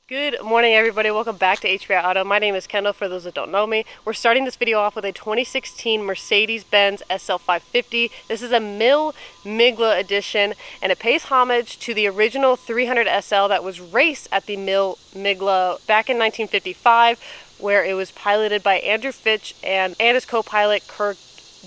Good morning, everybody. Welcome back to HPI Auto. My name is Kendall, for those that don't know me. We're starting this video off with a 2016 Mercedes-Benz SL550. This is a Mille Migla edition, and it pays homage to the original 300 SL that was raced at the Mille Migla back in 1955, where it was piloted by Andrew Fitch and his co-pilot Kirk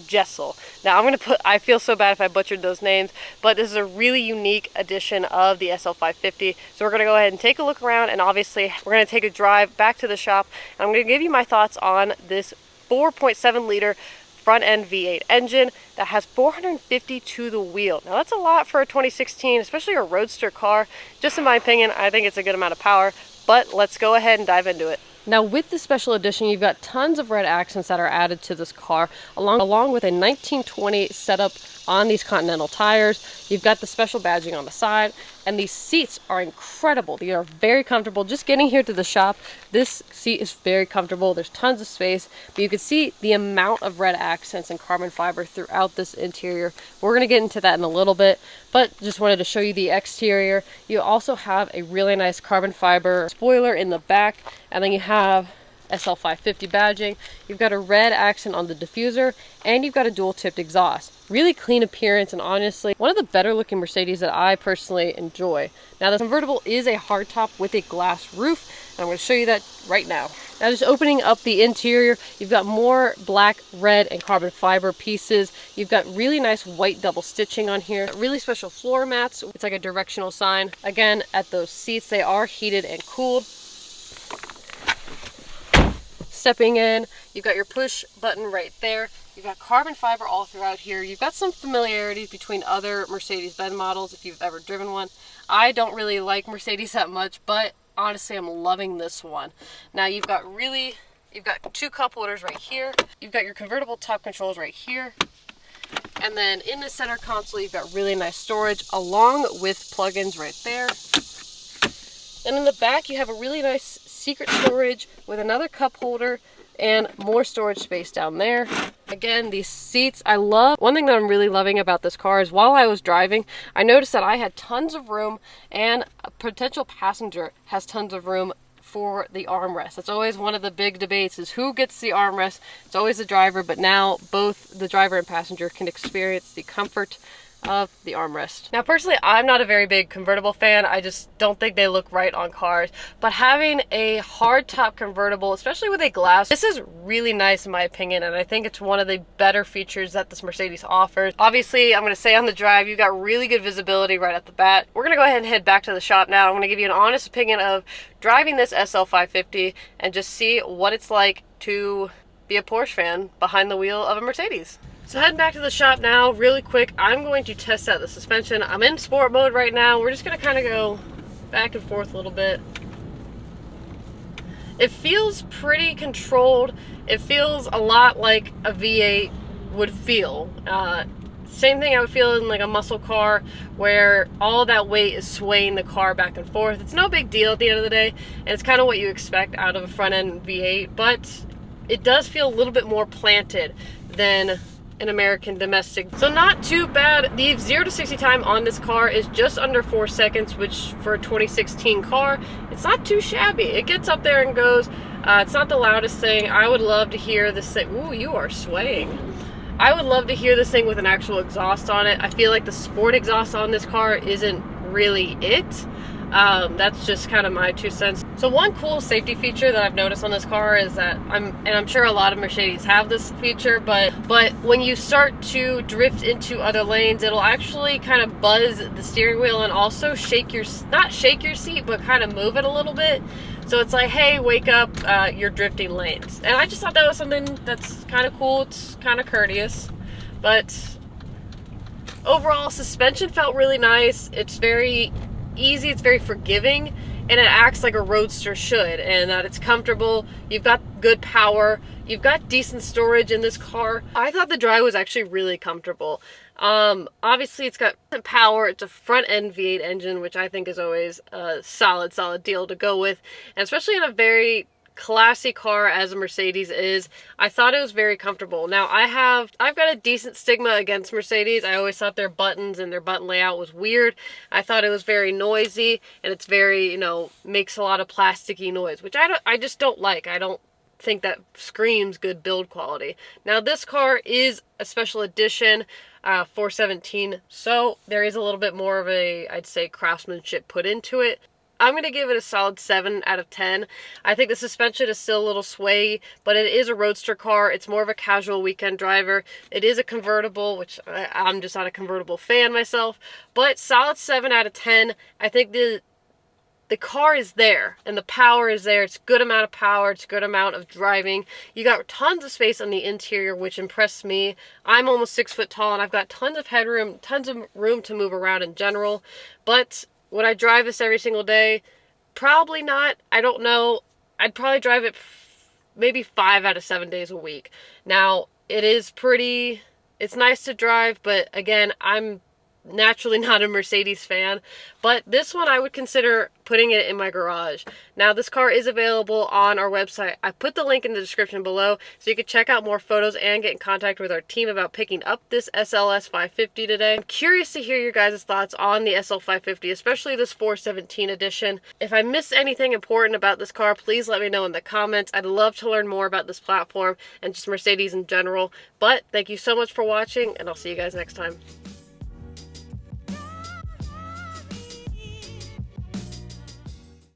Jessel. Now I feel so bad if I butchered those names, but this is a really unique edition of the SL550. So we're going to go ahead and take a look around, and obviously we're going to take a drive back to the shop, and I'm going to give you my thoughts on this 4.7 liter front end V8 engine that has 450 to the wheel. Now that's a lot for a 2016, especially a roadster car. Just in my opinion, I think it's a good amount of power, but let's go ahead and dive into it. Now with the special edition, you've got tons of red accents that are added to this car, along with a 1920 setup on these Continental tires. You've got the special badging on the side, and these seats are incredible. They are very comfortable. Just getting here to the shop, this seat is very comfortable. There's tons of space, but you can see the amount of red accents and carbon fiber throughout this interior. We're going to get into that in a little bit, but just wanted to show you the exterior. You also have a really nice carbon fiber spoiler in the back, and then you have SL550 badging. You've got a red accent on the diffuser, and you've got a dual tipped exhaust. Really clean appearance, and honestly one of the better looking Mercedes that I personally enjoy. Now the convertible is a hardtop with a glass roof, and I'm going to show you that right now. Now just opening up the interior, you've got more black, red, and carbon fiber pieces. You've got really nice white double stitching on here. Really special floor mats. It's like a directional sign. Again, at those seats, they are heated and cooled. Stepping in, you've got your push button right there. You've got carbon fiber all throughout here. You've got some familiarity between other Mercedes-Benz models if you've ever driven one. I don't really like Mercedes that much, but honestly I'm loving this one. Now you've got two cup holders right here. You've got your convertible top controls right here. And then in the center console, you've got really nice storage along with plugins right there. And in the back, you have a really nice secret storage with another cup holder and more storage space down there. Again, these seats, I love. One thing that I'm really loving about this car is while I was driving, I noticed that I had tons of room, and a potential passenger has tons of room for the armrest. That's always one of the big debates, is who gets the armrest. It's always the driver, but now both the driver and passenger can experience the comfort of the armrest. Now personally, I'm not a very big convertible fan. I just don't think they look right on cars, but having a hard top convertible, especially with a glass, this is really nice in my opinion, and I think it's one of the better features that this Mercedes offers. Obviously, I'm going to say on the drive, you've got really good visibility right at the bat. We're going to go ahead and head back to the shop now. I'm going to give you an honest opinion of driving this SL550 and just see what it's like to be a Porsche fan behind the wheel of a Mercedes. So heading back to the shop now, really quick, I'm going to test out the suspension. I'm in sport mode right now. We're just going to kind of go back and forth a little bit. It feels pretty controlled. It feels a lot like a V8 would feel. Same thing I would feel in like a muscle car, where all that weight is swaying the car back and forth. It's no big deal at the end of the day, and it's kind of what you expect out of a front-end V8, but it does feel a little bit more planted than an American domestic. So not too bad. The 0 to 60 time on this car is just under 4 seconds, which for a 2016 car, it's not too shabby. It gets up there and goes. It's not the loudest thing. I would love to hear this thing. Ooh, you are swaying. I would love to hear this thing with an actual exhaust on it. I feel like the sport exhaust on this car isn't really it. That's just kind of my 2 cents. So one cool safety feature that I've noticed on this car is that I'm sure a lot of Mercedes have this feature, but when you start to drift into other lanes, it'll actually kind of buzz the steering wheel and also not shake your seat, but kind of move it a little bit. So it's like, hey, wake up, you're drifting lanes. And I just thought that was something that's kind of cool. It's kind of courteous, but overall suspension felt really nice. It's very easy, it's very forgiving, and it acts like a roadster should, and that it's comfortable. You've got good power, you've got decent storage in this car. I thought the drive was actually really comfortable. Obviously it's got power. It's a front end V8 engine, which I think is always a solid deal to go with, and especially in a very classy car as a Mercedes is. I thought it was very comfortable. Now I've got a decent stigma against Mercedes. I always thought their buttons and their button layout was weird. I thought it was very noisy, and it's very, you know, makes a lot of plasticky noise, which I just don't like. I don't think that screams good build quality. Now this car is a special edition 417, so there is a little bit more of a, I'd say, craftsmanship put into it. I'm going to give it a solid 7 out of 10. I think the suspension is still a little sway, but it is a roadster car. It's more of a casual weekend driver. It is a convertible, which I'm just not a convertible fan myself, but solid 7 out of 10. I think the car is there and the power is there. It's a good amount of power. It's a good amount of driving. You got tons of space on the interior, which impressed me. I'm almost 6 foot tall and I've got tons of headroom, tons of room to move around in general. But would I drive this every single day? Probably not. I don't know. I'd probably drive it maybe 5 out of 7 days a week. Now, it's nice to drive, but again, I'm naturally not a Mercedes fan, but this one I would consider putting it in my garage. Now this car is available on our website. I put the link in the description below so you can check out more photos and get in contact with our team about picking up this SLS550 today. I'm curious to hear your guys' thoughts on the SL550, especially this 417 edition. If I missed anything important about this car, please let me know in the comments. I'd love to learn more about this platform and just Mercedes in general. But thank you so much for watching, and I'll see you guys next time.